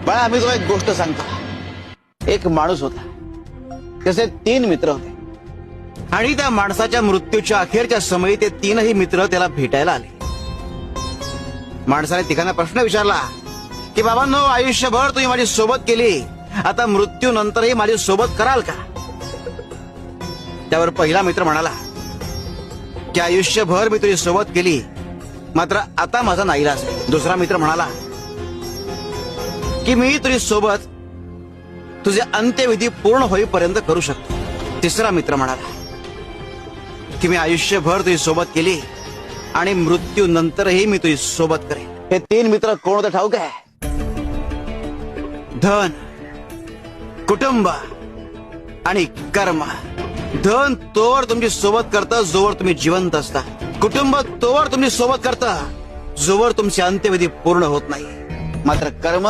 बाळा, मी तुला एक गोष्ट सांगतो. एक माणूस होता, त्याचे 3 मित्र होते आणि त्या माणसाच्या मृत्यूच्या अखेरच्या समयी ते 3ही मित्र त्याला भेटायला आले. माणसाने तिघांना प्रश्न विचारला की बाबांनो, आयुष्यभर तुम्ही माझी सोबत केली, आता मृत्यूनंतरही माझी सोबत कराल का? त्यावर पहिला मित्र म्हणाला की आयुष्यभर मी तुझी सोबत केली, मात्र आता माझा नाईलाज आहे. दुसरा मित्र म्हणाला की मी तुझी सोबत तुझे अंत्यविधी पूर्ण होईपर्यंत करू शकतो. तिसरा मित्र म्हणाला की मी आयुष्यभर तुझी सोबत केली आणि मृत्यूनंतरही मी तुझी सोबत करेन. हे 3 मित्र कोण होते ठाऊक आहे? धन, कुटुंब आणि कर्म. धन तोवर तुमची सोबत करतं जोवर तुम्ही जिवंत असता. कुटुंब तोवर तुमची सोबत करतं जोवर तुमचे अंत्यविधी पूर्ण होत नाही. मात्र कर्म